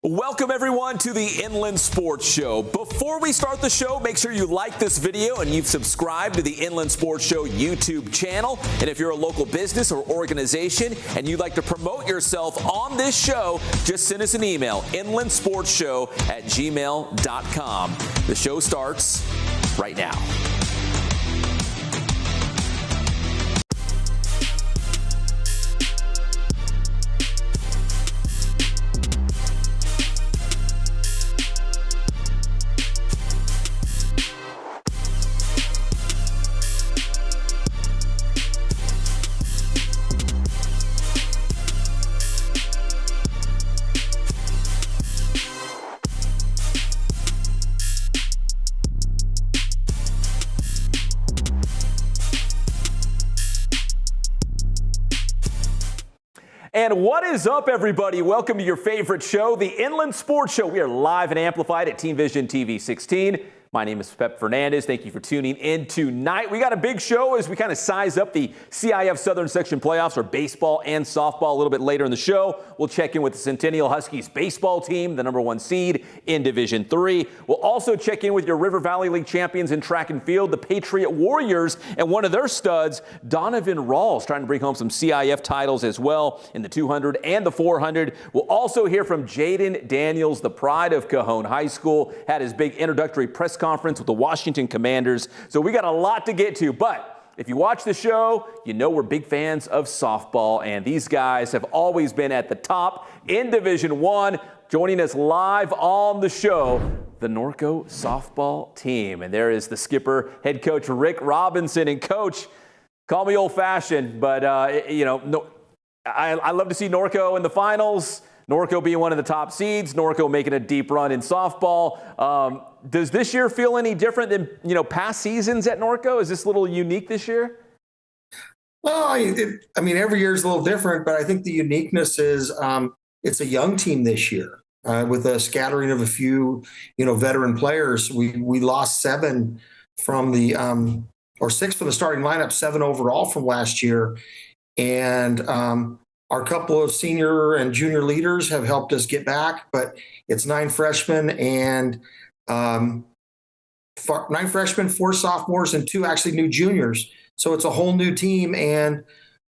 Welcome everyone to the Inland Sports Show. Before we start the show, make sure you like this video and you've subscribed to the Inland Sports Show YouTube channel. And if you're a local business or organization and you'd like to promote yourself on this show, just send us an email, inlandsportshow@gmail.com. The show starts right now. And what is up, everybody? Welcome to your favorite show, the Inland Sports Show. We are live and amplified at Team Vision TV 16. My name is Pep Fernandez. Thank you for tuning in tonight. We got a big show as we kind of size up the CIF Southern Section playoffs for baseball and softball a little bit later in the show. We'll check in with the Centennial Huskies baseball team, the #1 seed in Division 3. We'll also check in with your River Valley League champions in track and field, the Patriot Warriors, and one of their studs, Donovan Ralls, trying to bring home some CIF titles as well in the 200 and the 400. We'll also hear from Jaden Daniels, the pride of Cajon High School, had his big introductory press conference with the Washington Commanders. So we got a lot to get to, but if you watch the show, you know we're big fans of softball, and these guys have always been at the top in Division 1. Joining us live on the show, the Norco softball team. And there is the skipper, head coach Rick Robinson. And coach, call me old-fashioned, but I love to see Norco in the finals. Norco being one of the top seeds, Norco making a deep run in softball. Does this year feel any different than past seasons at Norco? Is this a little unique this year? Well, every year is a little different, but I think the uniqueness is it's a young team this year with a scattering of a few, veteran players. We lost 7 from the or 6 from the starting lineup, 7 overall from last year, and our couple of senior and junior leaders have helped us get back, but it's 9 freshmen and 9 freshmen, 4 sophomores, and 2 actually new juniors. So it's a whole new team. And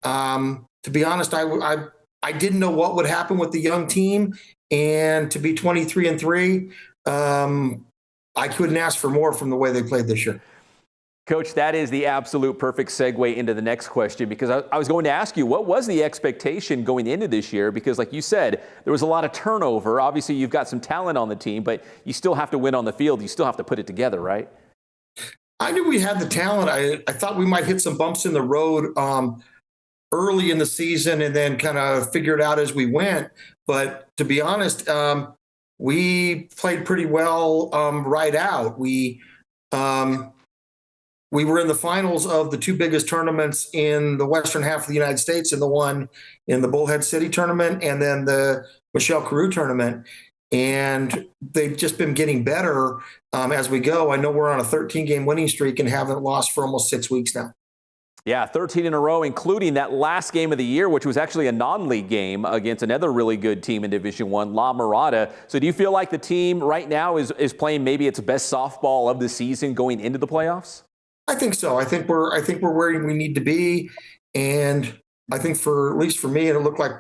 to be honest, I didn't know what would happen with the young team, and to be 23-3, I couldn't ask for more from the way they played this year. Coach, that is the absolute perfect segue into the next question, because I was going to ask you, what was the expectation going into this year? Because like you said, there was a lot of turnover. Obviously, you've got some talent on the team, but you still have to win on the field. You still have to put it together, right? I knew we had the talent. I thought we might hit some bumps in the road early in the season and then kind of figure it out as we went. But to be honest, we played pretty well right out. We were in the finals of the 2 biggest tournaments in the western half of the United States, and the one in the Bullhead City tournament and then the Michelle Carew tournament. And they've just been getting better as we go. I know we're on a 13-game winning streak and haven't lost for almost 6 weeks now. Yeah, 13 in a row, including that last game of the year, which was actually a non-league game against another really good team in Division 1, La Mirada. So do you feel like the team right now is playing maybe its best softball of the season going into the playoffs? I think so. I think we're where we need to be, and I think at least for me, and it looked like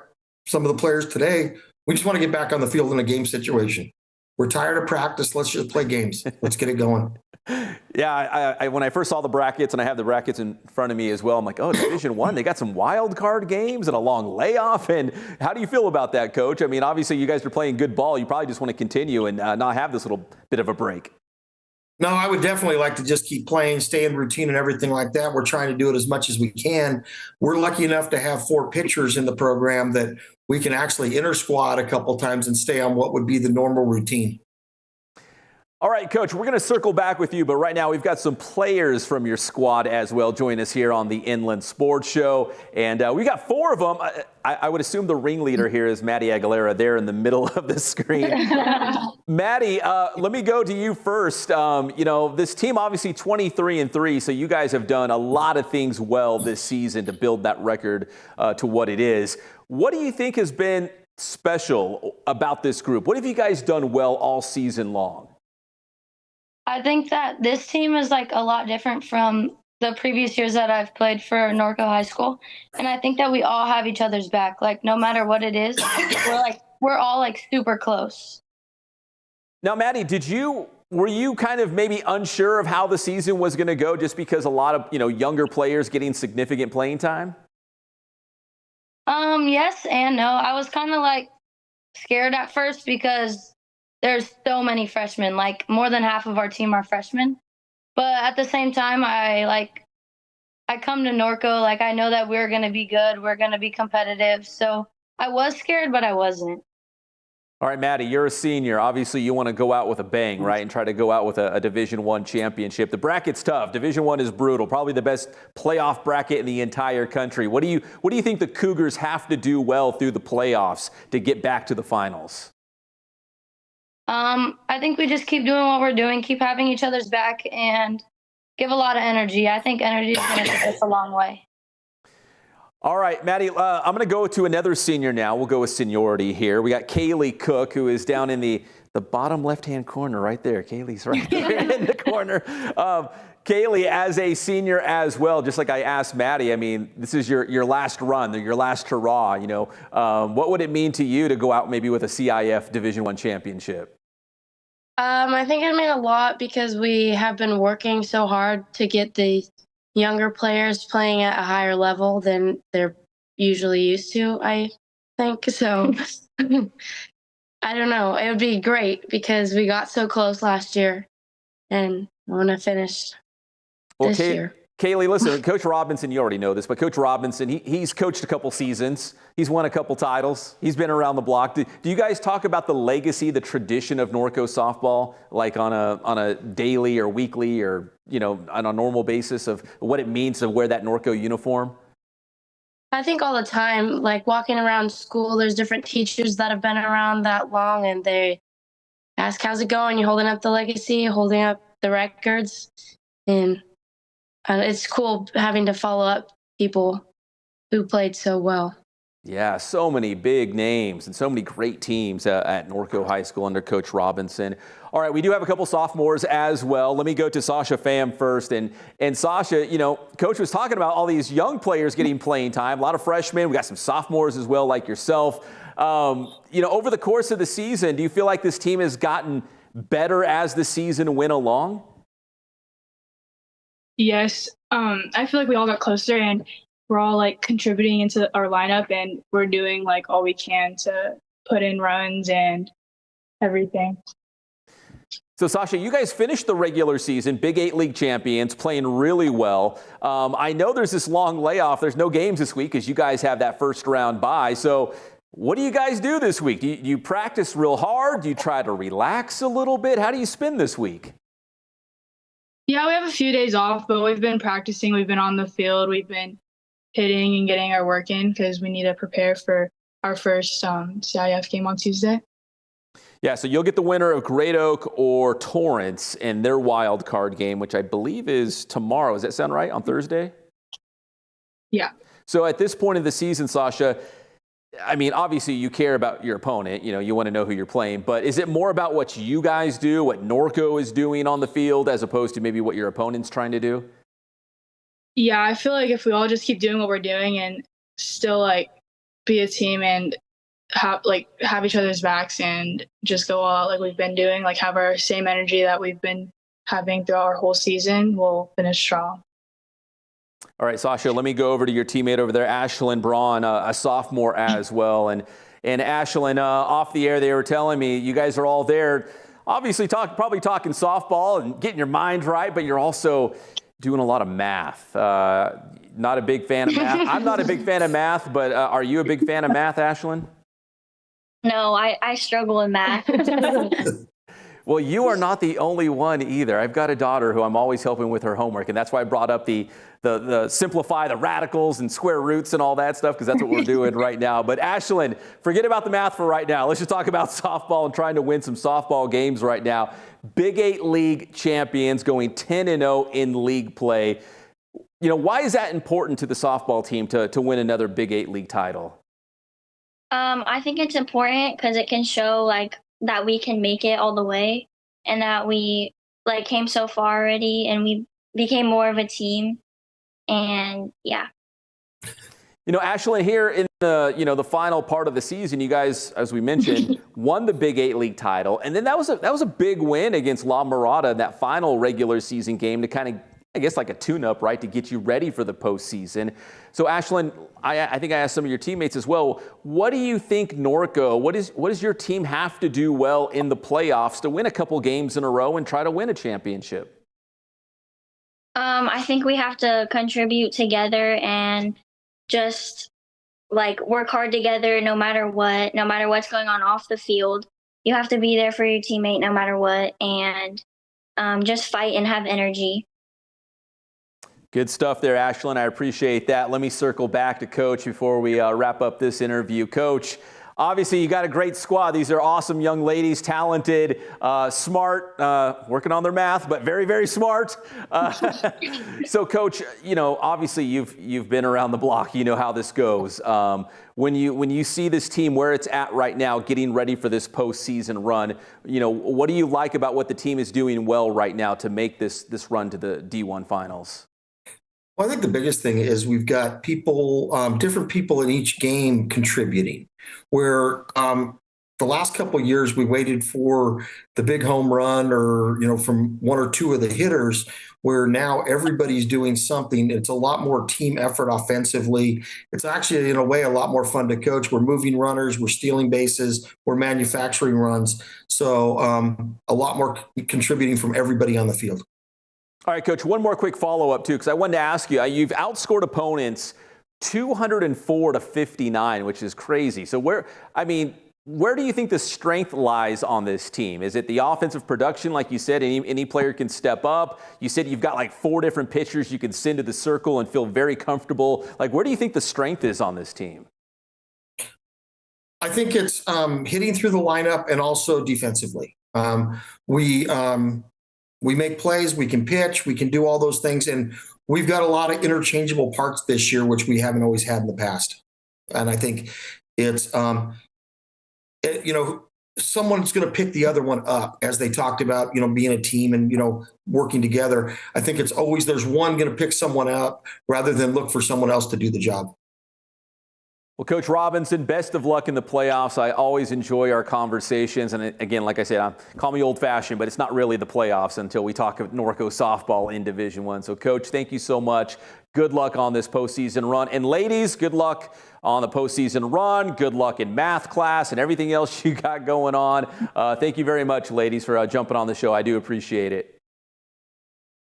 some of the players today, we just want to get back on the field in a game situation. We're tired of practice. Let's just play games. Let's get it going. Yeah, I when I first saw the brackets, and I have the brackets in front of me as well, I'm like, oh, Division 1, they got some wild card games and a long layoff. And how do you feel about that, Coach? I mean, obviously you guys are playing good ball. You probably just want to continue and not have this little bit of a break. No, I would definitely like to just keep playing, stay in routine and everything like that. We're trying to do it as much as we can. We're lucky enough to have 4 pitchers in the program that we can actually inter-squad a couple times and stay on what would be the normal routine. All right, Coach, we're going to circle back with you, but right now we've got some players from your squad as well join us here on the Inland Sports Show, and we got 4 of them. I would assume the ringleader here is Maddie Aguilera there in the middle of the screen. Maddie, let me go to you first. This team obviously 23-3, so you guys have done a lot of things well this season to build that record to what it is. What do you think has been special about this group? What have you guys done well all season long? I think that this team is like a lot different from the previous years that I've played for Norco High School. And I think that we all have each other's back. Like no matter what it is, we're all like super close. Now, Maddie, were you kind of maybe unsure of how the season was going to go just because a lot of, younger players getting significant playing time? Yes and no. I was kind of like scared at first because there's so many freshmen, like more than half of our team are freshmen. But at the same time, I come to Norco, like I know that we're going to be good. We're going to be competitive. So I was scared, but I wasn't. All right, Maddie, you're a senior. Obviously, you want to go out with a bang, right, and try to go out with a Division I championship. The bracket's tough. Division I is brutal, probably the best playoff bracket in the entire country. What do you think the Cougars have to do well through the playoffs to get back to the finals? I think we just keep doing what we're doing, keep having each other's back, and give a lot of energy. I think energy is going to take us a long way. All right, Maddie, I'm going to go to another senior now. We'll go with seniority here. We got Kaylee Cook, who is down in the bottom left-hand corner right there. Kaylee's right there in the corner. Kaylee, as a senior as well, just like I asked Maddie, I mean, this is your last run, your last hurrah. What would it mean to you to go out maybe with a CIF Division I championship? I think it meant a lot because we have been working so hard to get the younger players playing at a higher level than they're usually used to, I think. So I don't know. It would be great because we got so close last year and I want to finish this year. Kaylee, listen, Coach Robinson, you already know this, but Coach Robinson, he's coached a couple seasons. He's won a couple titles. He's been around the block. Do you guys talk about the legacy, the tradition of Norco softball, like on a daily or weekly or, on a normal basis of what it means to wear that Norco uniform? I think all the time, like walking around school, there's different teachers that have been around that long and they ask, how's it going? You're holding up the legacy, holding up the records. And it's cool having to follow up people who played so well. Yeah, so many big names and so many great teams at Norco High School under Coach Robinson. All right, we do have a couple sophomores as well. Let me go to Sasha Pham first. And Sasha, Coach was talking about all these young players getting playing time, a lot of freshmen. We got some sophomores as well, like yourself. Over the course of the season, do you feel like this team has gotten better as the season went along? Yes, I feel like we all got closer and we're all like contributing into our lineup and we're doing like all we can to put in runs and everything. So Sasha, you guys finished the regular season, Big 8 League champions, playing really well. I know there's this long layoff. There's no games this week because you guys have that first round bye. So what do you guys do this week? Do you practice real hard? Do you try to relax a little bit? How do you spend this week? Yeah, we have a few days off, but we've been practicing. We've been on the field. We've been hitting and getting our work in because we need to prepare for our first CIF game on Tuesday. Yeah, so you'll get the winner of Great Oak or Torrance in their wild card game, which I believe is tomorrow. Does that sound right? On Thursday? Yeah. So at this point in the season, Sasha, I mean, obviously you care about your opponent. You want to know who you're playing. But is it more about what you guys do, what Norco is doing on the field, as opposed to maybe what your opponent's trying to do? Yeah, I feel like if we all just keep doing what we're doing and still like be a team and have each other's backs and just go all out like we've been doing, like have our same energy that we've been having throughout our whole season, we'll finish strong. All right, Sasha, let me go over to your teammate over there, Ashlyn Braun, a sophomore as well. And Ashlyn, off the air, they were telling me you guys are all there, obviously probably talking softball and getting your mind right, but you're also doing a lot of math. Not a big fan of math. I'm not a big fan of math, but are you a big fan of math, Ashlyn? No, I struggle in math. Well, you are not the only one either. I've got a daughter who I'm always helping with her homework, and that's why I brought up the simplify the radicals and square roots and all that stuff, because that's what we're doing right now. But Ashlyn, forget about the math for right now. Let's just talk about softball and trying to win some softball games right now. Big 8 League champions going 10-0 in league play. Why is that important to the softball team to win another Big 8 League title? I think it's important because it can show like that we can make it all the way and that we like came so far already and we became more of a team. And yeah. You know, Ashlyn, here in the, the final part of the season, you guys, as we mentioned, won the Big 8 league title. And then that was a big win against La Mirada in that final regular season game to kind of, I guess, like a tune-up, right, to get you ready for the postseason. So, Ashlyn, I think I asked some of your teammates as well, what do you think Norco, what does your team have to do well in the playoffs to win a couple games in a row and try to win a championship? I think we have to contribute together and just like work hard together no matter what's going on off the field. You have to be there for your teammate no matter what, and just fight and have energy. Good stuff there, Ashlyn. I appreciate that. Let me circle back to Coach before we wrap up this interview. Coach, obviously you got a great squad. These are awesome young ladies, talented, smart, working on their math, but very, very smart. So, Coach, obviously you've been around the block. You know how this goes. When you see this team where it's at right now, getting ready for this postseason run, what do you like about what the team is doing well right now to make this run to the D1 finals? Well, I think the biggest thing is we've got people, different people in each game contributing. Where the last couple of years we waited for the big home run or, from one or two of the hitters, where now everybody's doing something. It's a lot more team effort offensively. It's actually, in a way, a lot more fun to coach. We're moving runners, we're stealing bases, we're manufacturing runs. So a lot more contributing from everybody on the field. All right, Coach, one more quick follow-up, too, because I wanted to ask you, you've outscored opponents 204-59, which is crazy. So where do you think the strength lies on this team? Is it the offensive production, like you said, any player can step up? You said you've got like 4 different pitchers you can send to the circle and feel very comfortable. Like, where do you think the strength is on this team? I think it's hitting through the lineup and also defensively. We make plays, we can pitch, we can do all those things. And we've got a lot of interchangeable parts this year, which we haven't always had in the past. And I think it's, someone's going to pick the other one up, as they talked about, being a team and, working together. I think it's always there's one going to pick someone up rather than look for someone else to do the job. Well, Coach Robinson, best of luck in the playoffs. I always enjoy our conversations. And again, like I said, call me old-fashioned, but it's not really the playoffs until we talk of Norco softball in Division I. So, Coach, thank you so much. Good luck on this postseason run. And ladies, good luck on the postseason run. Good luck in math class and everything else you got going on. Thank you very much, ladies, for jumping on the show. I do appreciate it.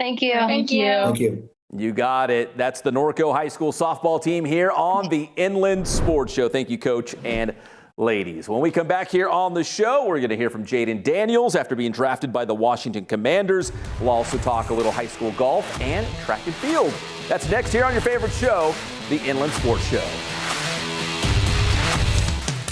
Thank you. Thank you. Thank you. You got it. That's the Norco High School softball team here on the Inland Sports Show. Thank you, Coach and ladies. When we come back here on the show, we're going to hear from Jaden Daniels after being drafted by the Washington Commanders. We'll also talk a little high school golf and track and field. That's next here on your favorite show, the Inland Sports Show.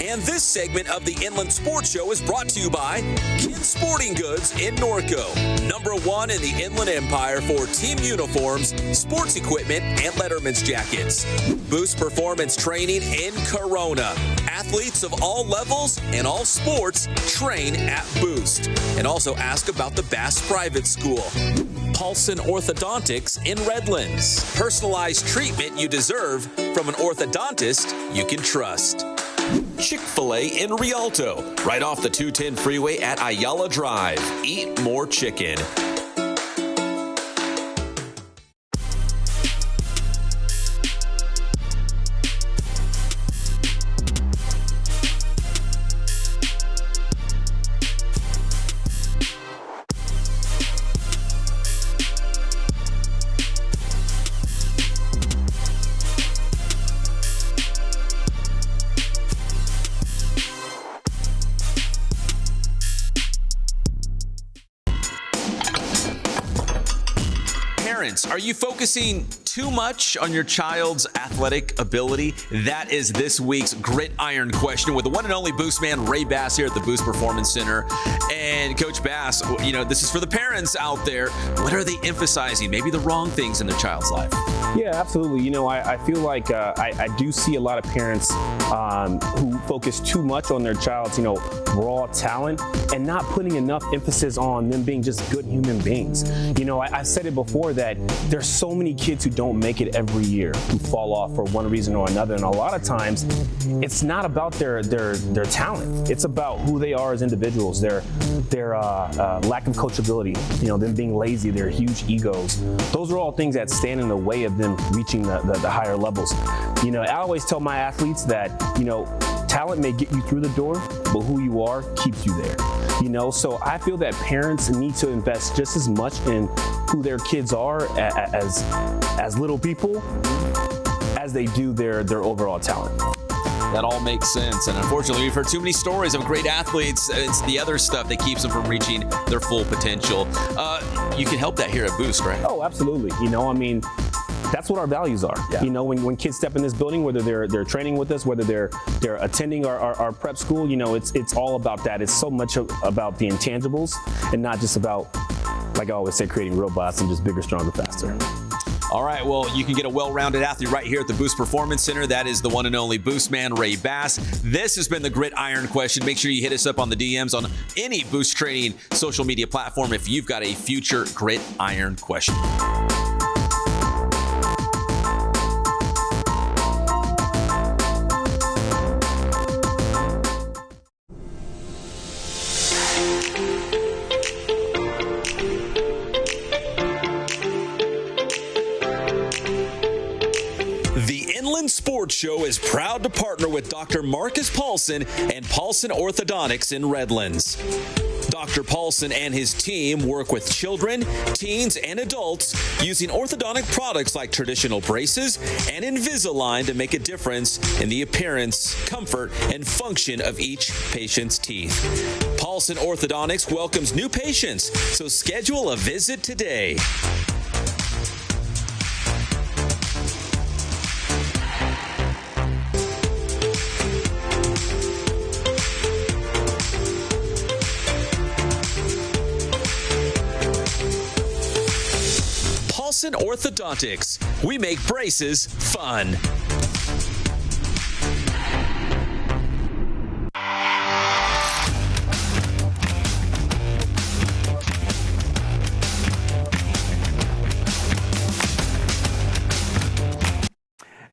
And this segment of the Inland Sports Show is brought to you by Kin Sporting Goods in Norco, #1 in the Inland Empire for team uniforms, sports equipment, and Letterman's jackets. Boost Performance Training in Corona. Athletes of all levels and all sports train at Boost. And also ask about the Bass Private School. Paulson Orthodontics in Redlands. Personalized treatment you deserve from an orthodontist you can trust. Chick-fil-A in Rialto, right off the 210 freeway at Ayala Drive. Eat more chicken. Are you focusing too much on your child's athletic ability? That is this week's Gridiron Question with the one and only Boost man, Ray Bass, here at the Boost Performance Center. And Coach Bass, you know, this is for the parents out there. What are they emphasizing? Maybe the wrong things in their child's life. Yeah, absolutely. You know, I feel like I do see a lot of parents who focus too much on their child's, you know, raw talent and not putting enough emphasis on them being just good human beings. You know, I said it before that there's so many kids who don't make it every year, who fall off for one reason or another. And a lot of times it's not about their talent. It's about who they are as individuals, their lack of coachability, you know, them being lazy, their huge egos. Those are all things that stand in the way of them reaching the higher levels. You know, I always tell my athletes that, you know, talent may get you through the door, but who you are keeps you there. You know, so I feel that parents need to invest just as much in who their kids are as little people as they do their overall talent. That all makes sense. And unfortunately, we've heard too many stories of great athletes. It's the other stuff that keeps them from reaching their full potential. You can help that here at Boost, right? Oh, absolutely. You know, I mean, that's what our values are. Yeah. You know, when kids step in this building, whether they're training with us, whether they're attending our prep school, you know, it's all about that. It's so much about the intangibles and not just about, like I always say, creating robots and just bigger, stronger, faster. All right, well, you can get a well-rounded athlete right here at the Boost Performance Center. That is the one and only Boost man, Ray Bass. This has been the Gridiron Question. Make sure you hit us up on the DMs on any Boost Training social media platform if you've got a future Gridiron Question. Sports Show is proud to partner with Dr. Marcus Paulson and Paulson Orthodontics in Redlands. Dr. Paulson and his team work with children, teens, and adults using orthodontic products like traditional braces and Invisalign to make a difference in the appearance, comfort, and function of each patient's teeth. Paulson Orthodontics welcomes new patients, so schedule a visit today. Paulson Orthodontics. We make braces fun.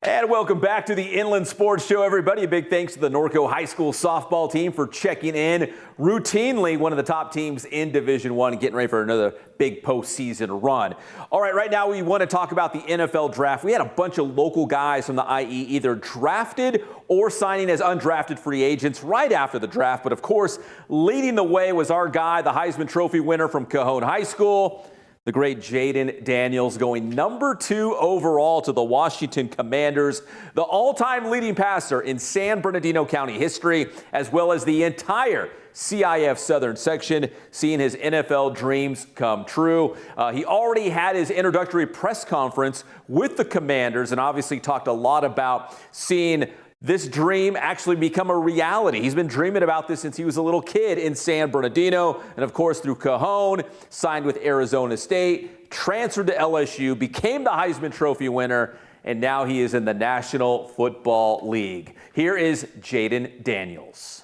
And welcome back to the Inland Sports Show, everybody. A big thanks to the Norco High School softball team for checking in routinely, one of the top teams in Division I, getting ready for another big postseason run. All right now we want to talk about the NFL draft. We had a bunch of local guys from the IE either drafted or signing as undrafted free agents right after the draft. But of course, leading the way was our guy, the Heisman Trophy winner from Cajon High School, the great Jaden Daniels, going number 2 overall to the Washington Commanders, the all-time leading passer in San Bernardino County history, as well as the entire CIF Southern section, seeing his NFL dreams come true. He already had his introductory press conference with the Commanders and obviously talked a lot about seeing this dream actually become a reality. He's been dreaming about this since he was a little kid in San Bernardino, and of course through Cajon, signed with Arizona State, transferred to LSU, became the Heisman Trophy winner, and now he is in the National Football League. Here is Jaden Daniels.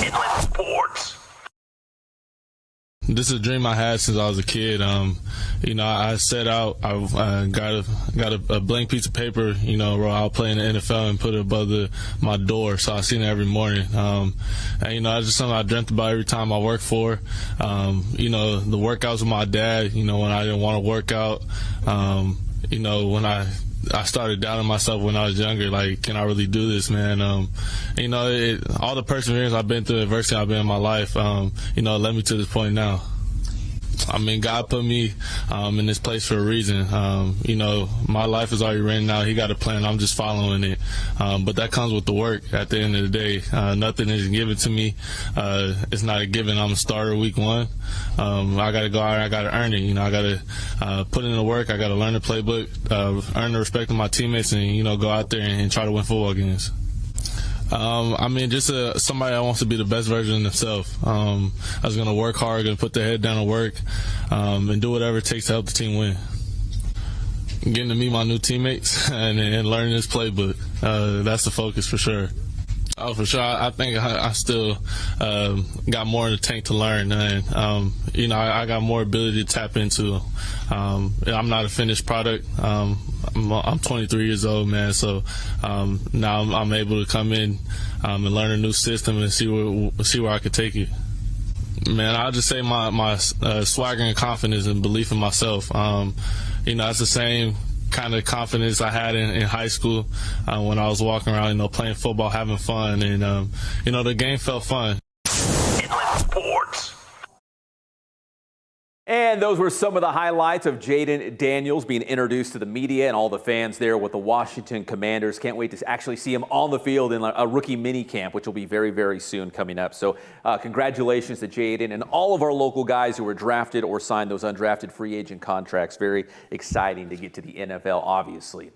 Inland Sports. This is a dream I had since I was a kid. I set out, I got a blank piece of paper, where I'll play in the NFL and put it above my door. So I seen it every morning. That's just something I dreamt about every time I worked for. The workouts with my dad, when I didn't want to work out, when I started doubting myself when I was younger, like, can I really do this, man? All the perseverance I've been through, adversity I've been in my life, led me to this point now. I mean, God put me in this place for a reason. You know, my life is already written out. He got a plan. I'm just following it. But that comes with the work at the end of the day. Nothing is given to me. It's not a given. I'm a starter week 1. I got to go out and I got to earn it. You know, I got to put in the work. I got to learn the playbook, earn the respect of my teammates, and, you know, go out there and try to win football games. I mean, just somebody that wants to be the best version of themselves. I was going to work hard, going to put their head down and work, and do whatever it takes to help the team win. Getting to meet my new teammates and learning this playbook, that's the focus for sure. Oh, for sure. I think I still got more in the tank to learn, and you know, I got more ability to tap into. I'm not a finished product. I'm 23 years old, man. So now I'm able to come in and learn a new system and see where I could take it. Man, I'll just say my swagger and confidence and belief in myself. You know, it's the same kind of confidence I had in high school when I was walking around, you know, playing football, having fun, and you know, the game felt fun. Inland Sports. And those were some of the highlights of Jaden Daniels being introduced to the media and all the fans there with the Washington Commanders. Can't wait to actually see him on the field in a rookie mini camp, which will be very, very soon coming up. So congratulations to Jaden and all of our local guys who were drafted or signed those undrafted free agent contracts. Very exciting to get to the NFL, obviously.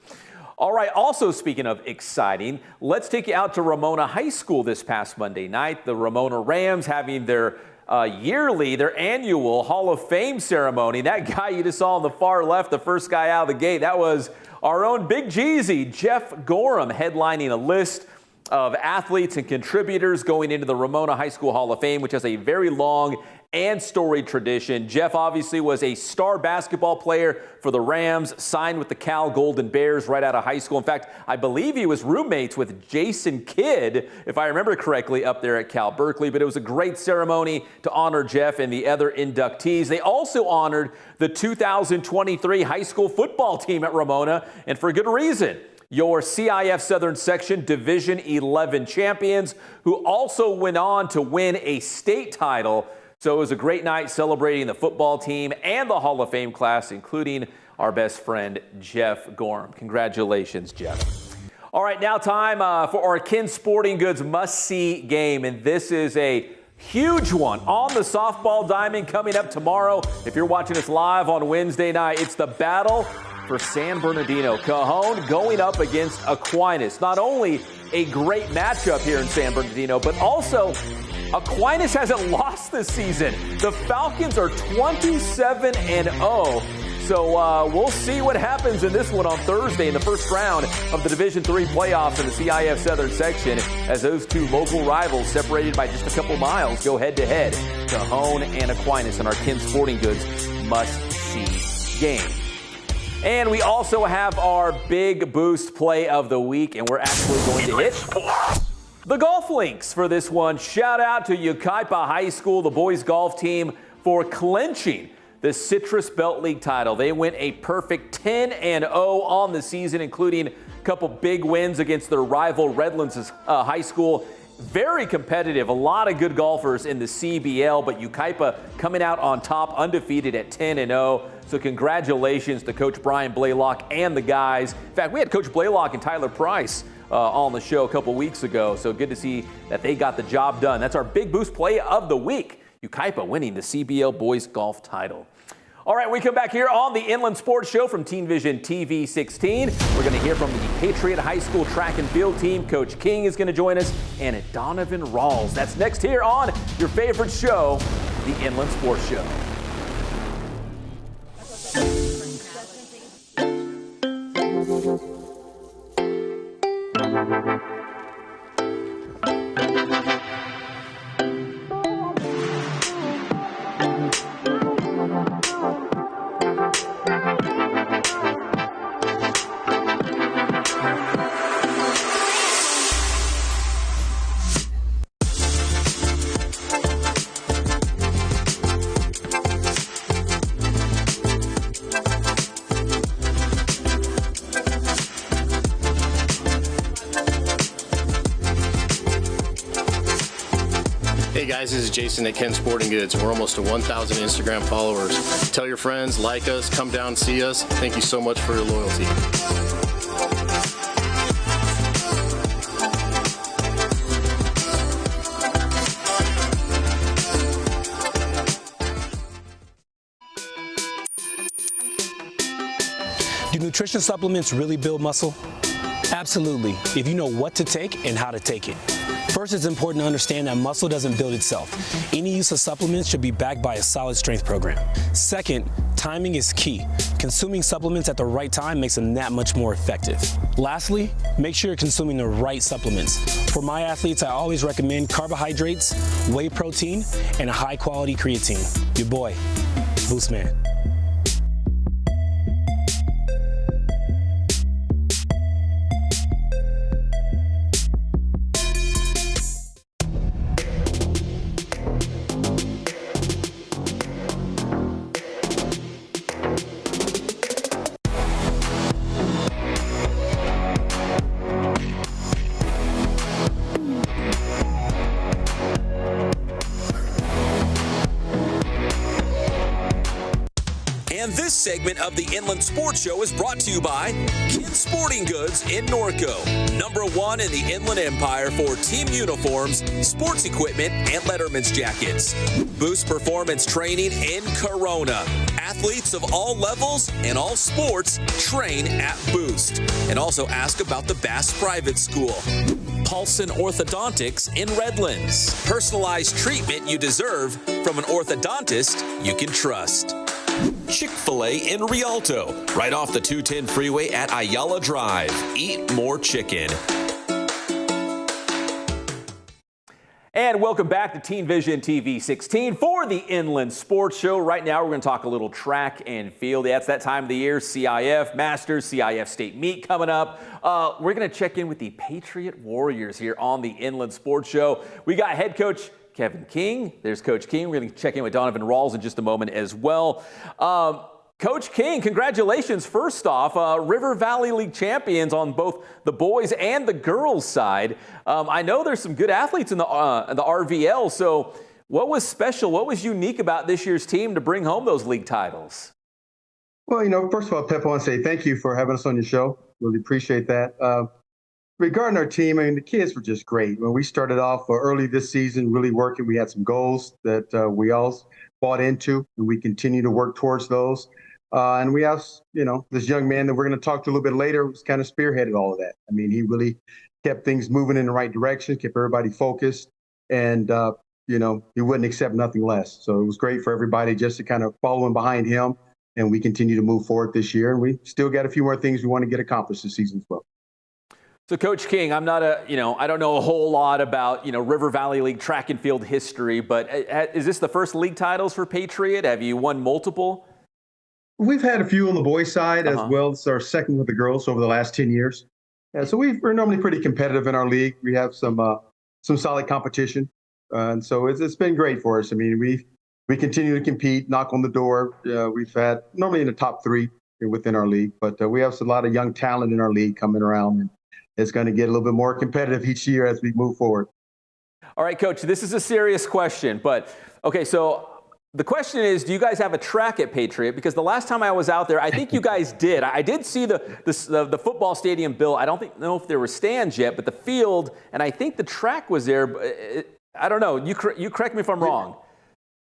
All right, also speaking of exciting, let's take you out to Ramona High School this past Monday night. The Ramona Rams having their their annual Hall of Fame ceremony. That guy you just saw on the far left, the first guy out of the gate, that was our own Big Jeezy, Jeff Gorham, headlining a list of athletes and contributors going into the Ramona High School Hall of Fame, which has a very long and storied tradition. Jeff obviously was a star basketball player for the Rams, signed with the Cal Golden Bears right out of high school. In fact, I believe he was roommates with Jason Kidd, if I remember correctly, up there at Cal Berkeley. But it was a great ceremony to honor Jeff and the other inductees. They also honored the 2023 high school football team at Ramona, and for good reason. Your CIF Southern Section Division 11 champions, who also went on to win a state title. So it was a great night celebrating the football team and the Hall of Fame class, including our best friend, Jeff Gorham. Congratulations, Jeff. All right, now time for our Ken Sporting Goods must-see game, and this is a huge one on the softball diamond coming up tomorrow. If you're watching us live on Wednesday night, it's the battle for San Bernardino. Cajon going up against Aquinas. Not only a great matchup here in San Bernardino, but also Aquinas hasn't lost this season. The Falcons are 27-0. So we'll see what happens in this one on Thursday in the first round of the Division III playoffs in the CIF Southern Section, as those two local rivals, separated by just a couple miles, go head-to-head. Cajon and Aquinas in our Ken Sporting Goods must-see game. And we also have our big boost play of the week, and we're actually going to hit the golf links for this one. Shout out to Yucaipa High School, the boys golf team, for clinching the Citrus Belt League title. They went a perfect 10-0 on the season, including a couple big wins against their rival Redlands High School. Very competitive, a lot of good golfers in the CBL, but Yucaipa coming out on top, undefeated at 10-0. So congratulations to Coach Brian Blaylock and the guys. In fact, we had Coach Blaylock and Tyler Price on the show a couple weeks ago. So good to see that they got the job done. That's our big boost play of the week. Yucaipa winning the CBL boys golf title. All right, we come back here on the Inland Sports Show from Teen Vision TV 16. We're going to hear from the Patriot High School track and field team. Coach King is going to join us, and Donovan Ralls. That's next here on your favorite show, the Inland Sports Show. Guys, this is Jason at Ken Sporting Goods. We're almost to 1,000 Instagram followers. Tell your friends, like us, come down and see us. Thank you so much for your loyalty. Do nutrition supplements really build muscle? Absolutely, if you know what to take and how to take it. First, it's important to understand that muscle doesn't build itself. Any use of supplements should be backed by a solid strength program. Second, timing is key. Consuming supplements at the right time makes them that much more effective. Lastly, make sure you're consuming the right supplements. For my athletes, I always recommend carbohydrates, whey protein, and a high-quality creatine. Your boy, Boostman. And this segment of the Inland Sports Show is brought to you by Ken Sporting Goods in Norco, #1 in the Inland Empire for team uniforms, sports equipment, and Letterman's jackets. Boost Performance Training in Corona. Athletes of all levels and all sports train at Boost. And also ask about the Bass Private School. Paulson Orthodontics in Redlands. Personalized treatment you deserve from an orthodontist you can trust. Chick-fil-A in Rialto, right off the 210 freeway at Ayala Drive. Eat more chicken. And welcome back to Teen Vision TV 16 for the Inland Sports Show. Right now, we're going to talk a little track and field. Yeah, it's that time of the year, CIF Masters, CIF State Meet coming up. We're going to check in with the Patriot Warriors here on the Inland Sports Show. We got head coach Kevin King. There's Coach King. We're going to check in with Donovan Ralls in just a moment as well. Coach King, congratulations. First off, River Valley League champions on both the boys and the girls side. I know there's some good athletes in the RVL. So what was special? What was unique about this year's team to bring home those league titles? Well, first of all, Pep, I want to say thank you for having us on your show. Really appreciate that. Regarding our team, the kids were just great. When we started off early this season, really working, we had some goals that we all bought into, and we continue to work towards those. And we have, this young man that we're going to talk to a little bit later was kind of spearheaded all of that. He really kept things moving in the right direction, kept everybody focused, and, he wouldn't accept nothing less. So it was great for everybody just to kind of follow in behind him, and we continue to move forward this year. And we still got a few more things we want to get accomplished this season as well. So, Coach King, I'm not I don't know a whole lot about, River Valley League track and field history, but is this the first league titles for Patriot? Have you won multiple? We've had a few on the boys' side as well. It's our second with the girls over the last 10 years. Yeah, so we're normally pretty competitive in our league. We have some solid competition. And so it's been great for us. We continue to compete, knock on the door. We've had normally in the top 3 within our league, but we have a lot of young talent in our league coming around. And it's going to get a little bit more competitive each year as we move forward. All right, Coach, this is a serious question, but okay, so the question is, do you guys have a track at Patriot? Because the last time I was out there, I think you guys did. I did see the football stadium built. I don't know if there were stands yet, but the field, and I think the track was there. I don't know. You correct me if I'm wrong.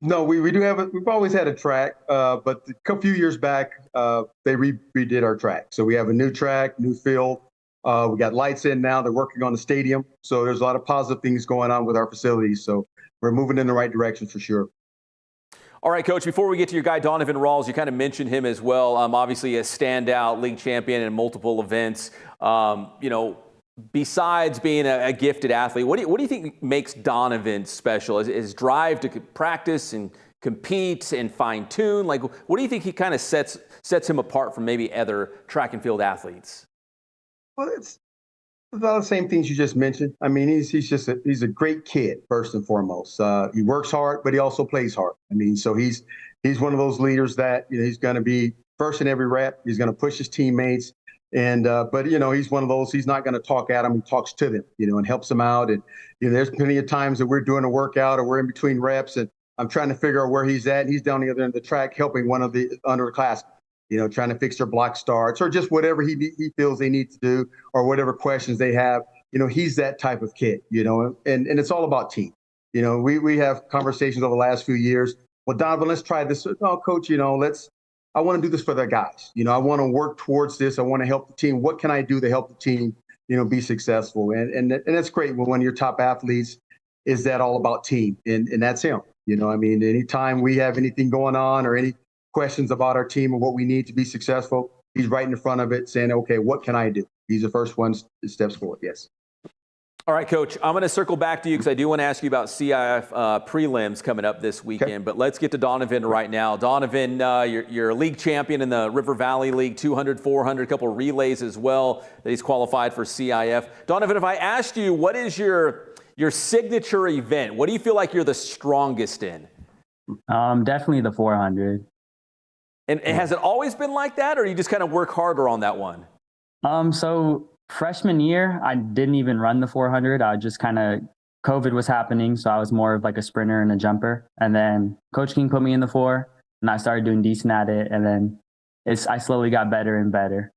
No, we do have we've always had a track, but a few years back, they redid our track. So we have a new track, new field. We got lights in now. They're working on the stadium. So there's a lot of positive things going on with our facilities. So we're moving in the right direction for sure. All right, Coach, before we get to your guy, Donovan Ralls, you kind of mentioned him as well. Obviously a standout league champion in multiple events. Besides being a gifted athlete, what do you think makes Donovan special? His drive to practice and compete and fine tune? What do you think he kind of sets him apart from maybe other track and field athletes? Well, it's a lot of the same things you just mentioned. He's a great kid, first and foremost. He works hard, but he also plays hard. So he's one of those leaders that he's going to be first in every rep. He's going to push his teammates. And but he's one of those. He's not going to talk at them. He talks to them, and helps them out. And there's plenty of times that we're doing a workout or we're in between reps, and I'm trying to figure out where he's at. And he's down the other end of the track helping one of the underclassmen, trying to fix their block starts or just whatever he feels they need to do or whatever questions they have. He's that type of kid. And it's all about team. We have conversations over the last few years. Well, Donovan, let's try this. Oh, coach, I want to do this for the guys. I want to work towards this. I want to help the team. What can I do to help the team, be successful? And that's great when one of your top athletes is that all about team. And that's him. Anytime we have anything going on or any questions about our team and what we need to be successful, he's right in front of it saying, okay, what can I do? He's the first one that steps forward. Yes. All right, Coach, I'm going to circle back to you because I do want to ask you about CIF prelims coming up this weekend. Okay. But let's get to Donovan right now. Donovan, you're a league champion in the River Valley League, 200, 400, a couple of relays as well that he's qualified for CIF. Donovan, if I asked you, what is your signature event? What do you feel like you're the strongest in? Definitely the 400. And has it always been like that, or you just kind of work harder on that one? So freshman year, I didn't even run the 400. I just COVID was happening, so I was more of like a sprinter and a jumper. And then Coach King put me in the 4, and I started doing decent at it. And then I slowly got better and better.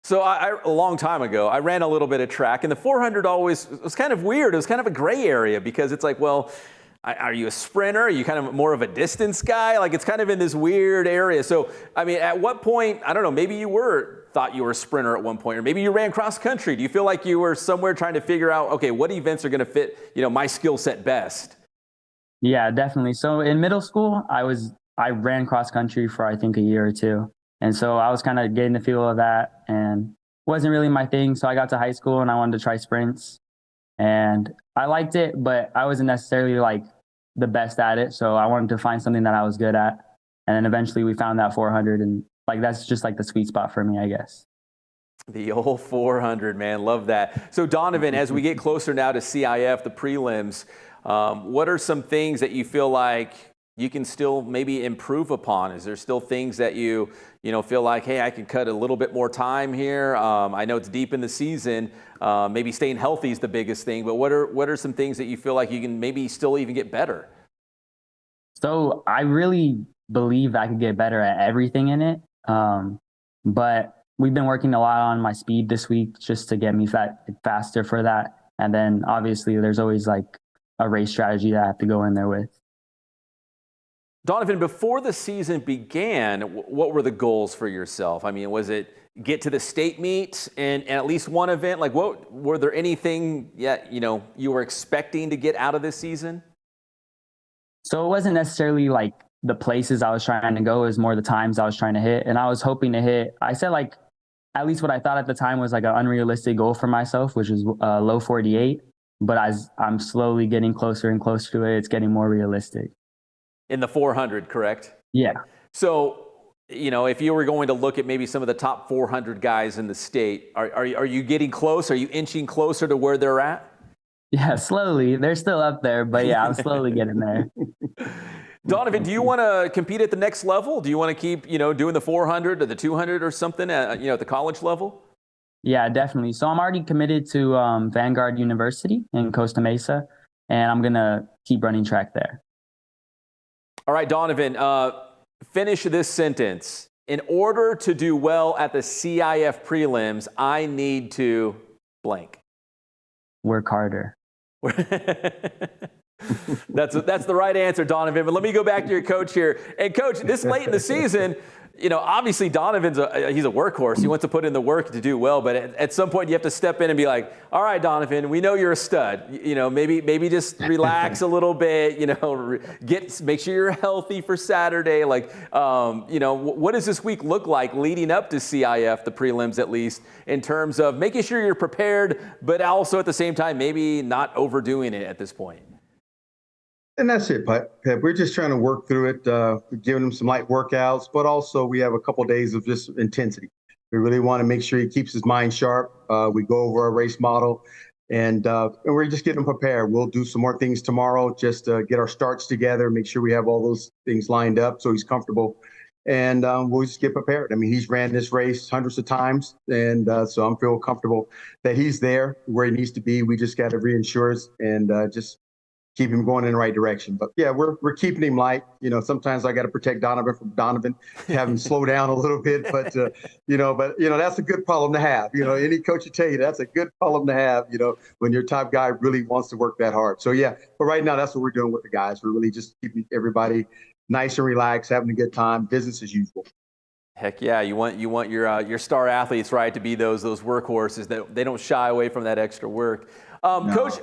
So a long time ago, I ran a little bit of track, and the 400 always was kind of weird. It was kind of a gray area because it's like, well, are you a sprinter? Are you kind of more of a distance guy? Like, it's kind of in this weird area. So, at what point, I don't know, maybe you thought you were a sprinter at one point, or maybe you ran cross country. Do you feel like you were somewhere trying to figure out, okay, what events are going to fit, my skill set best? Yeah, definitely. So in middle school, I ran cross country for, I think, a year or two. And so I was kind of getting the feel of that, and it wasn't really my thing. So I got to high school and I wanted to try sprints, and I liked it, but I wasn't necessarily like the best at it. So I wanted to find something that I was good at. And then eventually we found that 400, and that's just like the sweet spot for me, I guess. The old 400, man. Love that. So Donovan, as we get closer now to CIF, the prelims, what are some things that you feel like you can still maybe improve upon? Is there still things that you feel like, hey, I can cut a little bit more time here? I know it's deep in the season. Maybe staying healthy is the biggest thing, but what are some things that you feel like you can maybe still even get better? So I really believe I could get better at everything in it. But we've been working a lot on my speed this week just to get me faster for that. And then obviously there's always like a race strategy that I have to go in there with. Donovan, before the season began, what were the goals for yourself? Was it get to the state meet and at least one event? Like, were there anything you were expecting to get out of this season? So it wasn't necessarily like the places I was trying to go, it was more the times I was trying to hit. And I was hoping to hit, I said like, at least what I thought at the time was like an unrealistic goal for myself, which was low 48. But as I'm slowly getting closer and closer to it, it's getting more realistic. In the 400, correct? Yeah. So, if you were going to look at maybe some of the top 400 guys in the state, are you getting close? Are you inching closer to where they're at? Yeah, slowly. They're still up there, but yeah, I'm slowly getting there. Donovan, do you want to compete at the next level? Do you want to keep, doing the 400 or the 200 or something at the college level? Yeah, definitely. So I'm already committed to Vanguard University in Costa Mesa, and I'm going to keep running track there. All right, Donovan, finish this sentence. In order to do well at the CIF prelims, I need to blank. Work harder. That's the right answer, Donovan. But let me go back to your coach here. And coach, this late in the season, obviously Donovan's he's a workhorse. He wants to put in the work to do well. But at some point you have to step in and be like, all right, Donovan, we know you're a stud. Maybe just relax a little bit. Make sure you're healthy for Saturday. What does this week look like leading up to CIF, the prelims at least, in terms of making sure you're prepared, but also at the same time maybe not overdoing it at this point? And that's it, Pep. We're just trying to work through it, giving him some light workouts, but also we have a couple of days of just intensity. We really want to make sure he keeps his mind sharp. We go over our race model, and we're just getting him prepared. We'll do some more things tomorrow just to get our starts together, make sure we have all those things lined up so he's comfortable. and we'll just get prepared. I mean, he's ran this race hundreds of times, and so I'm feel comfortable that he's there where he needs to be. We just got to reassure us and just keep him going in the right direction. But yeah, we're keeping him light. You know, sometimes I got to protect Donovan from Donovan, have him slow down a little bit. But that's a good problem to have. You know, any coach will tell you that's a good problem to have. You know, when your top guy really wants to work that hard. So yeah, but right now that's what we're doing with the guys. We're really just keeping everybody nice and relaxed, having a good time, business as usual. Heck yeah, you want your star athletes, right, to be those workhorses that they don't shy away from that extra work. No. Coach,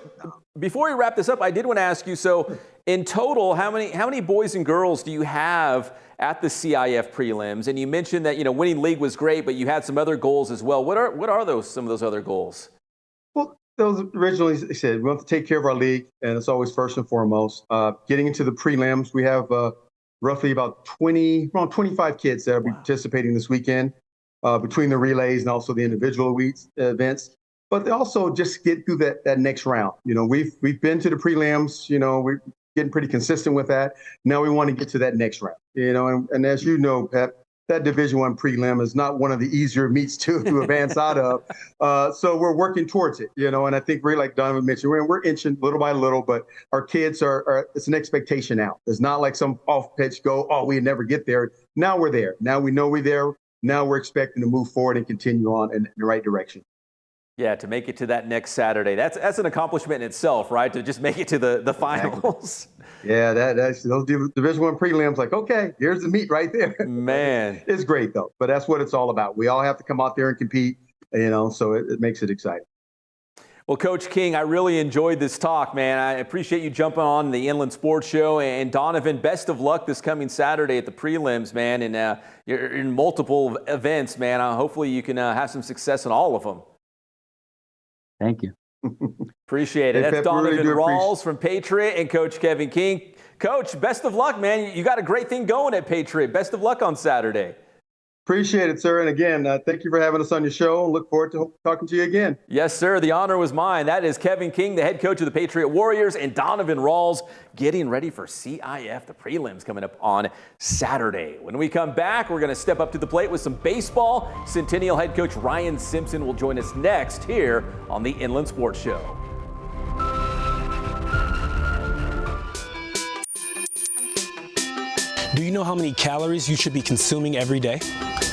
before we wrap this up, I did want to ask you, so in total, how many boys and girls do you have at the CIF prelims? And you mentioned that, winning league was great, but you had some other goals as well. What are some of those other goals? Well, those originally said we want to take care of our league, and it's always first and foremost. Getting into the prelims, we have roughly around 25 kids that will be participating this weekend between the relays and also the individual events. But they also just get through that next round. You know, we've been to the prelims. You know, we're getting pretty consistent with that. Now we want to get to that next round. You know, and as you know, Pep, that Division I prelim is not one of the easier meets to advance out of. So we're working towards it. You know, and I think really like Donovan mentioned, we're inching little by little. But our kids are it's an expectation now. It's not like some off pitch go, oh, we never get there. Now we're there. Now we know we're there. Now we're expecting to move forward and continue on in the right direction. Yeah, to make it to that next Saturday. That's an accomplishment in itself, right? To just make it to the finals. Yeah, that's those Division I prelims. Like, okay, here's the meet right there. Man, it's great though. But that's what it's all about. We all have to come out there and compete. You know, so it makes it exciting. Well, Coach King, I really enjoyed this talk, man. I appreciate you jumping on the Inland Sports Show. And Donovan, best of luck this coming Saturday at the prelims, man. And you're in multiple events, man. Hopefully you can have some success in all of them. Thank you. Appreciate it. Hey, That's Pep, Donovan really Ralls from Patriot and Coach Kevin King. Coach, best of luck, man. You got a great thing going at Patriot. Best of luck on Saturday. Appreciate it, sir. And again, thank you for having us on your show. Look forward to talking to you again. Yes, sir. The honor was mine. That is Kevin King, the head coach of the Patriot Warriors, and Donovan Ralls getting ready for CIF, the prelims coming up on Saturday. When we come back, we're going to step up to the plate with some baseball. Centennial head coach Ryan Simpson will join us next here on the Inland Sports Show. Do you know how many calories you should be consuming every day?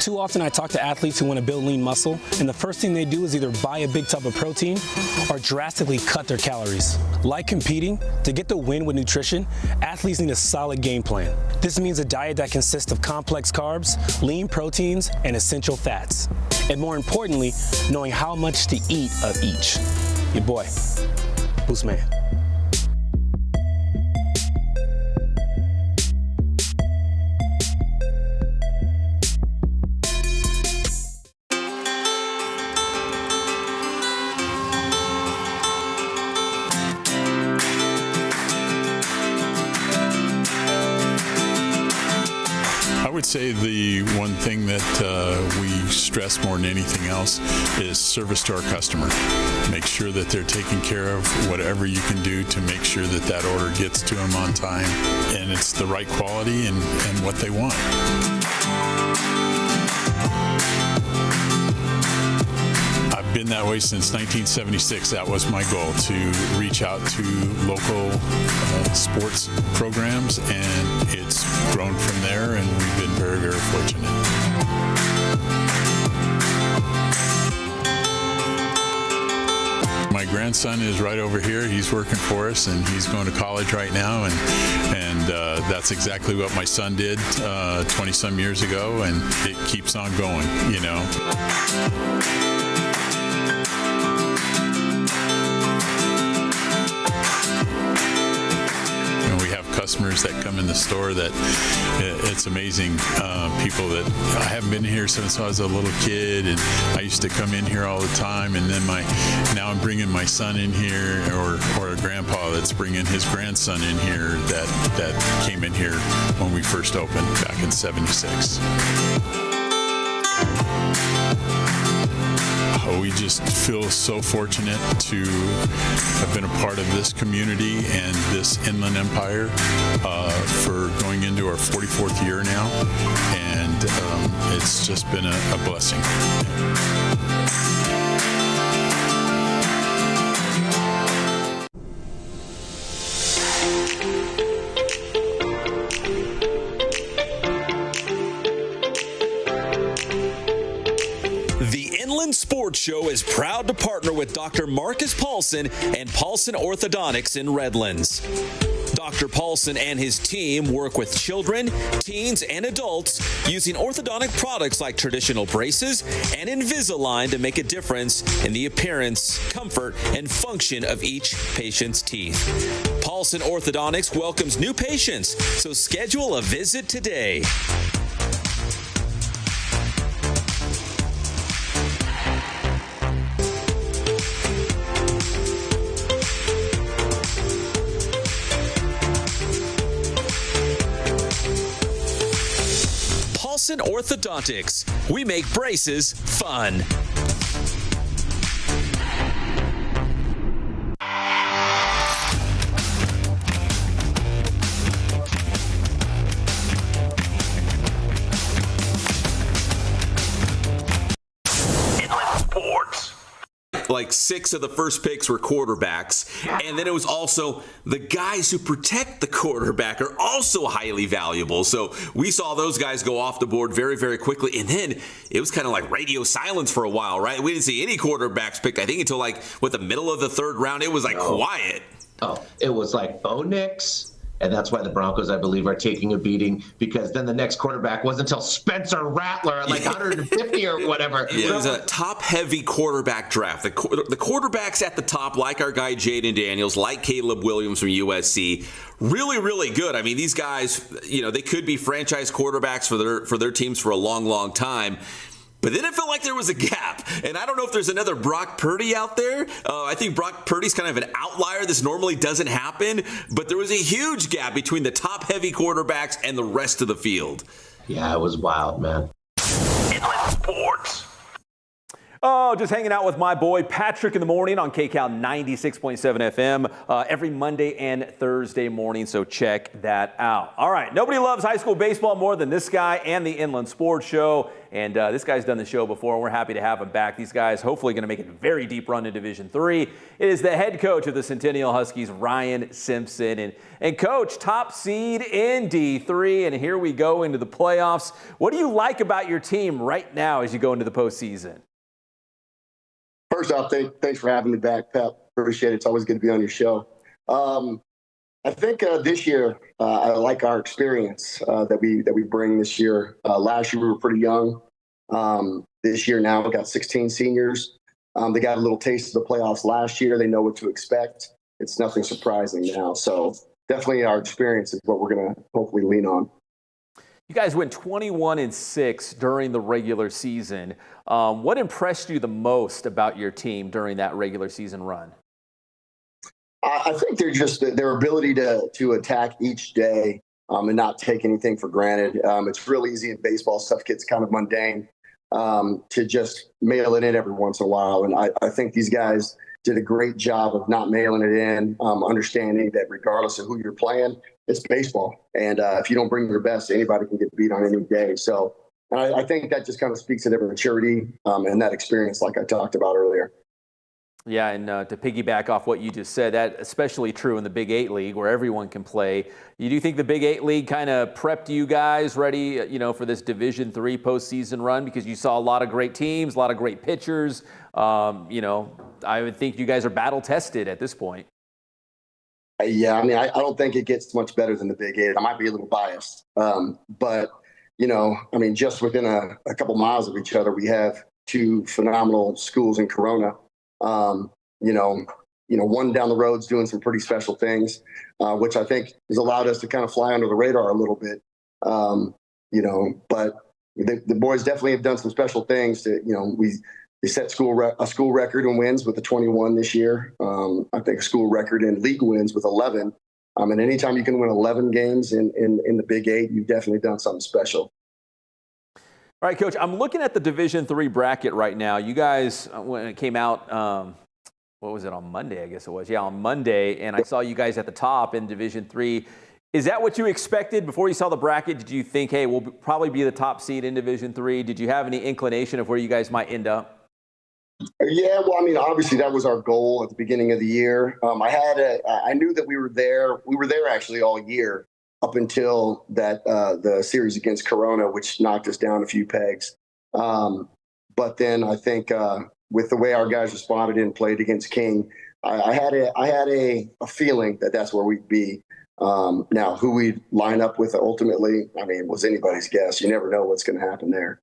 Too often I talk to athletes who want to build lean muscle, and the first thing they do is either buy a big tub of protein or drastically cut their calories. Like competing, to get the win with nutrition, athletes need a solid game plan. This means a diet that consists of complex carbs, lean proteins, and essential fats. And more importantly, knowing how much to eat of each. Your boy, Boost Man. I would say the one thing that we stress more than anything else is service to our customer. Make sure that they're taking care of whatever you can do to make sure that that order gets to them on time and it's the right quality and what they want. I've been that way since 1976. That was my goal, to reach out to local sports programs, and it's grown from there, and we've been very, very fortunate. My grandson is right over here. He's working for us, and he's going to college right now, and that's exactly what my son did 20-some years ago, and it keeps on going, you know. Customers that come in the store that it's amazing. People that I haven't been here since I was a little kid, and I used to come in here all the time, and then now I'm bringing my son in here, or a grandpa that's bringing his grandson in here that came in here when we first opened back in '76. We just feel so fortunate to have been a part of this community and this Inland Empire for going into our 44th year now, and it's just been a blessing. Sports Show is proud to partner with Dr. Marcus Paulson and Paulson Orthodontics in Redlands. Dr. Paulson and his team work with children, teens, and adults using orthodontic products like traditional braces and Invisalign to make a difference in the appearance, comfort, and function of each patient's teeth. Paulson Orthodontics welcomes new patients, so schedule a visit today. Paulson Orthodontics. We make braces fun. Like 6 of the first picks were quarterbacks. And then it was also the guys who protect the quarterback are also highly valuable. So we saw those guys go off the board very, very quickly. And then it was kind of like radio silence for a while, right? We didn't see any quarterbacks picked, I think, until like the middle of the third round. It was like quiet. Oh, it was like Bo Nix. And that's why the Broncos, I believe, are taking a beating, because then the next quarterback wasn't until Spencer Rattler at like 150 or whatever. Yeah, it was a top-heavy quarterback draft. The quarterbacks at the top, like our guy Jaden Daniels, like Caleb Williams from USC, really, really good. I mean, these guys, they could be franchise quarterbacks for their teams for a long, long time. But then it felt like there was a gap. And I don't know if there's another Brock Purdy out there. I think Brock Purdy's kind of an outlier. This normally doesn't happen. But there was a huge gap between the top-heavy quarterbacks and the rest of the field. Yeah, it was wild, man. Inland Sports. Oh, just hanging out with my boy Patrick in the morning on KCAL 96.7 FM every Monday and Thursday morning, so check that out. All right, nobody loves high school baseball more than this guy and the Inland Sports Show, and this guy's done the show before, and we're happy to have him back. These guys hopefully going to make a very deep run in Division III. It is the head coach of the Centennial Huskies, Ryan Simpson, and coach, top seed in D3, and here we go into the playoffs. What do you like about your team right now as you go into the postseason? First off, thanks for having me back, Pep. Appreciate it. It's always good to be on your show. I think this year I like our experience that we bring this year. Last year we were pretty young. This year now we've got 16 seniors. They got a little taste of the playoffs last year. They know what to expect. It's nothing surprising now. So definitely our experience is what we're going to hopefully lean on. You guys went 21-6 during the regular season. What impressed you the most about your team during that regular season run? I think they're just their ability to attack each day and not take anything for granted. It's real easy in baseball. Stuff gets kind of mundane to just mail it in every once in a while. And I think these guys did a great job of not mailing it in, understanding that regardless of who you're playing, it's baseball. And if you don't bring your best, anybody can get beat on any day. So I think that just kind of speaks to their maturity and that experience like I talked about earlier. Yeah, and to piggyback off what you just said, that especially true in the Big 8 League where everyone can play. You do think the Big 8 League kind of prepped you guys ready, for this Division III postseason run because you saw a lot of great teams, a lot of great pitchers. I would think you guys are battle tested at this point. Yeah, I mean, I don't think it gets much better than the Big 8. I might be a little biased, but just within a couple miles of each other, we have two phenomenal schools in Corona. One down the road's doing some pretty special things, which I think has allowed us to kind of fly under the radar a little bit. But the boys definitely have done some special things. We set a school record in wins with the 21 this year. I think a school record in league wins with 11. And anytime you can win 11 games in the Big 8, you've definitely done something special. All right, Coach, I'm looking at the Division III bracket right now. You guys, when it came out, what was it, on Monday, I guess it was? Yeah, on Monday, and I saw you guys at the top in Division III. Is that what you expected before you saw the bracket? Did you think, hey, we'll probably be the top seed in Division III? Did you have any inclination of where you guys might end up? Yeah, well, I mean, obviously that was our goal at the beginning of the year. I knew that we were there. We were there actually all year up until that the series against Corona, which knocked us down a few pegs. But then I think with the way our guys responded and played against King, I had a feeling that that's where we'd be. Now, who we'd line up with ultimately, I mean, was anybody's guess. You never know what's going to happen there.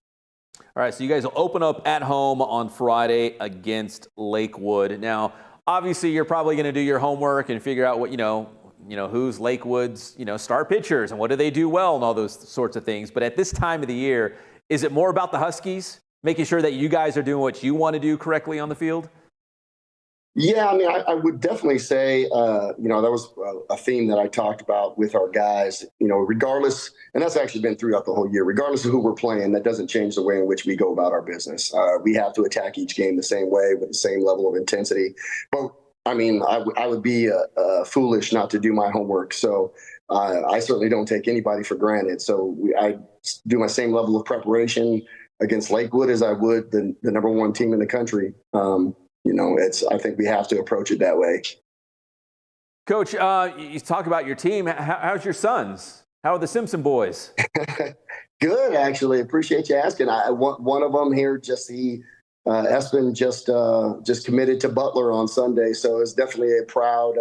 All right, so you guys will open up at home on Friday against Lakewood. Now, obviously, you're probably going to do your homework and figure out what, who's Lakewood's, star pitchers and what do they do well and all those sorts of things. But at this time of the year, is it more about the Huskies, making sure that you guys are doing what you want to do correctly on the field? Yeah, I mean, I would definitely say, that was a theme that I talked about with our guys, regardless, and that's actually been throughout the whole year, regardless of who we're playing, that doesn't change the way in which we go about our business. We have to attack each game the same way with the same level of intensity. But, I mean, I would be foolish not to do my homework. So I certainly don't take anybody for granted. So I do my same level of preparation against Lakewood as I would the number one team in the country. I think we have to approach it that way. Coach, you talk about your team. How's your sons? How are the Simpson boys? Good, actually. Appreciate you asking. One of them here, Espen just committed to Butler on Sunday. So it's definitely a proud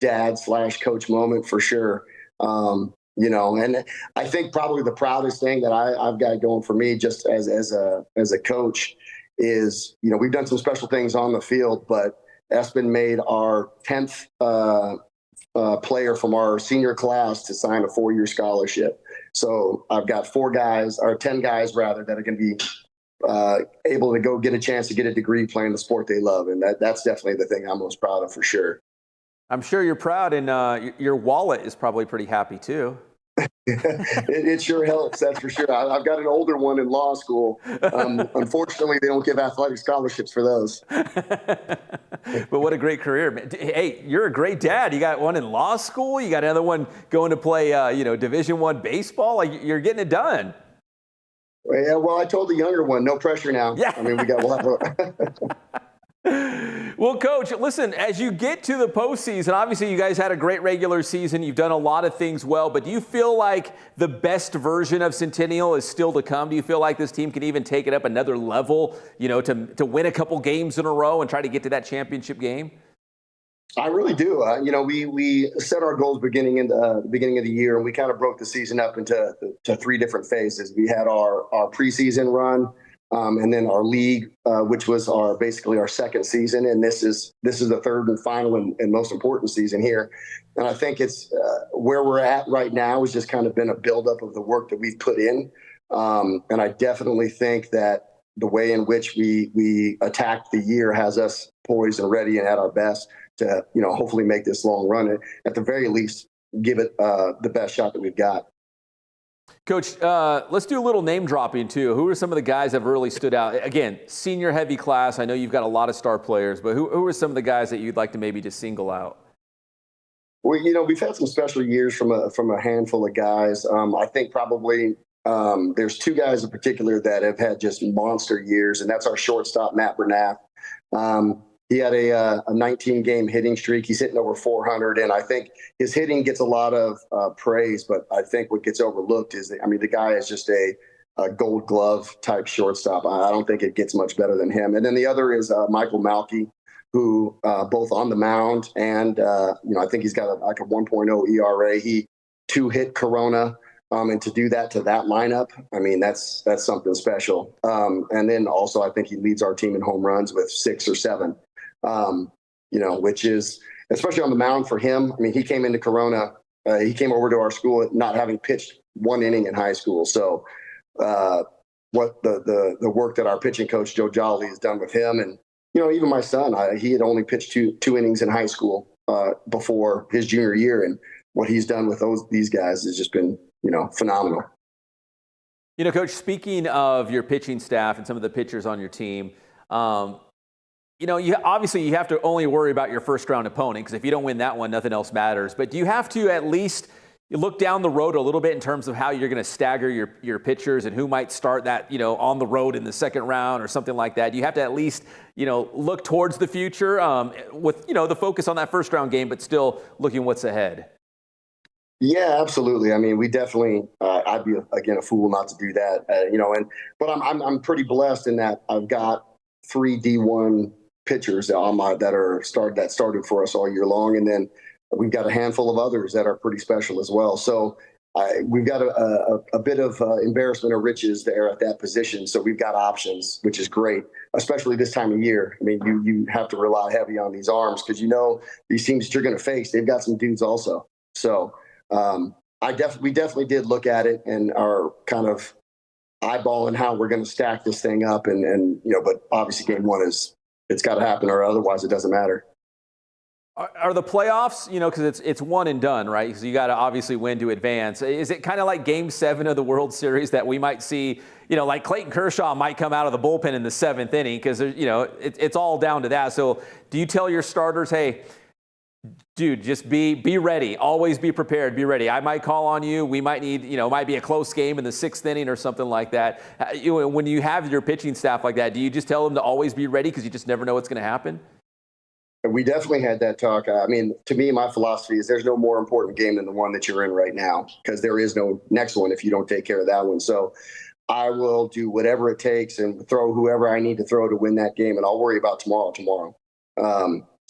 dad/coach moment for sure. And I think probably the proudest thing that I've got going for me just as a coach is, we've done some special things on the field, but Espen made our 10th player from our senior class to sign a 4-year scholarship. So I've got 10 guys rather, that are going to be able to go get a chance to get a degree playing the sport they love. And that's definitely the thing I'm most proud of for sure. I'm sure you're proud, and your wallet is probably pretty happy too. It sure helps, that's for sure. I've got an older one in law school. Unfortunately, they don't give athletic scholarships for those. But what a great career, man. Hey, you're a great dad. You got one in law school. You got another one going to play, Division I baseball. Like, you're getting it done. Yeah, well, I told the younger one, no pressure now. Yeah. I mean, we'll have Well, Coach, listen, as you get to the postseason, obviously you guys had a great regular season. You've done a lot of things well, but do you feel like the best version of Centennial is still to come? Do you feel like this team can even take it up another level, to win a couple games in a row and try to get to that championship game? I really do. We set our goals beginning of the year, and we kind of broke the season up into 3 different phases. We had our preseason run, and then our league, which was basically our second season, and this is the third and final and most important season here. And I think it's where we're at right now has just kind of been a buildup of the work that we've put in. And I definitely think that the way in which we attacked the year has us poised and ready and at our best to hopefully make this long run. And at the very least, give it the best shot that we've got. Coach, let's do a little name dropping too. Who are some of the guys that have really stood out? Again, senior heavy class. I know you've got a lot of star players, but who are some of the guys that you'd like to maybe just single out? Well, we've had some special years from a handful of guys. I think probably there's 2 guys in particular that have had just monster years, and that's our shortstop, Matt Bernath. He had a 19-game hitting streak. He's hitting over 400, and I think his hitting gets a lot of praise, but I think what gets overlooked is the guy is just a gold glove type shortstop. I don't think it gets much better than him. And then the other is Michael Malky, who both on the mound and, I think he's got a 1.0 ERA. He 2-hit Corona. And to do that to that lineup, that's something special. And then also I think he leads our team in home runs with 6 or 7. Which is, especially on the mound for him. He came into Corona, he came over to our school not having pitched 1 inning in high school. So what the work that our pitching coach, Joe Jolly, has done with him, and, even my son, he had only pitched two innings in high school before his junior year. And what he's done with these guys has just been, phenomenal. You know, Coach, speaking of your pitching staff and some of the pitchers on your team, you know, you have to only worry about your first round opponent, because if you don't win that one, nothing else matters. But do you have to at least look down the road a little bit in terms of how you're going to stagger your pitchers and who might start that, you know, on the road in the second round or something like that? Do you have to at least, you know, look towards the future with, you know, the focus on that first round game, but still looking what's ahead? Yeah, absolutely. I mean, we definitely. I'd be again a fool not to do that. You know, but I'm pretty blessed in that I've got 3 D1 pitchers on that started for us all year long, and then we've got a handful of others that are pretty special as well. So we've got a bit of embarrassment of riches there at that position. So we've got options, which is great, especially this time of year. I mean, you have to rely heavy on these arms because, you know, these teams that you're going to face, they've got some dudes also. So we definitely did look at it and are kind of eyeballing how we're going to stack this thing up. And you know, but obviously game one it's got to happen, or otherwise it doesn't matter. Are the playoffs, you know, because it's one and done, right? Because you got to obviously win to advance. Is it kind of like Game 7 of the World Series that we might see, you know, like Clayton Kershaw might come out of the bullpen in the 7th inning because, you know, it's all down to that. So do you tell your starters, hey, dude, just be ready. Always be prepared. Be ready. I might call on you. We might need, you know, it might be a close game in the 6th inning or something like that. When you have your pitching staff like that, do you just tell them to always be ready because you just never know what's going to happen? We definitely had that talk. I mean, to me, my philosophy is there's no more important game than the one that you're in right now, because there is no next one if you don't take care of that one. So I will do whatever it takes and throw whoever I need to throw to win that game, and I'll worry about tomorrow.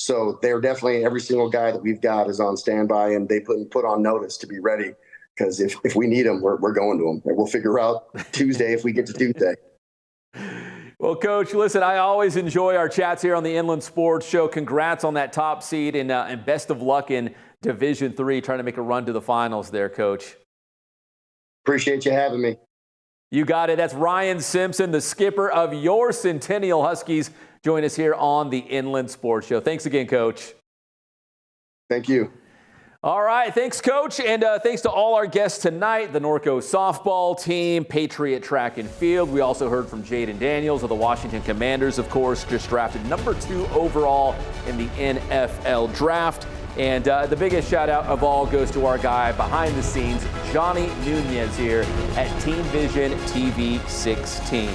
So they're definitely, every single guy that we've got is on standby, and they put on notice to be ready, because if we need them, we're going to them. And we'll figure out Tuesday if we get to Tuesday. Well, Coach, listen, I always enjoy our chats here on the Inland Sports Show. Congrats on that top seed, and best of luck in Division III, trying to make a run to the finals there, Coach. Appreciate you having me. You got it. That's Ryan Simpson, the skipper of your Centennial Huskies. Join us here on the Inland Sports Show. Thanks again, Coach. Thank you. All right. Thanks, Coach. And thanks to all our guests tonight, the Norco softball team, Patriot track and field. We also heard from Jaden Daniels of the Washington Commanders, of course, just drafted number 2 overall in the NFL draft. And the biggest shout out of all goes to our guy behind the scenes, Johnny Nunez here at Team Vision TV 16.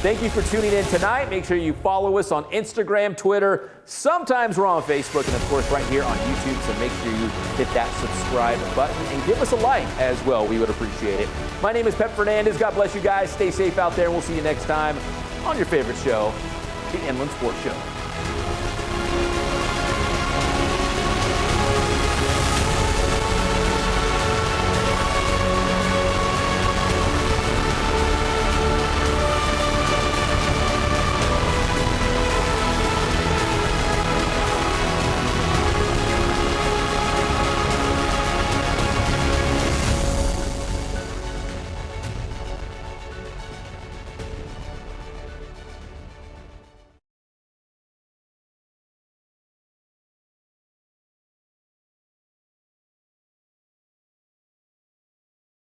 Thank you for tuning in tonight. Make sure you follow us on Instagram, Twitter. Sometimes we're on Facebook, and of course right here on YouTube. So make sure you hit that subscribe button and give us a like as well. We would appreciate it. My name is Pep Fernandez. God bless you guys. Stay safe out there, and we'll see you next time on your favorite show, the Inland Sports Show.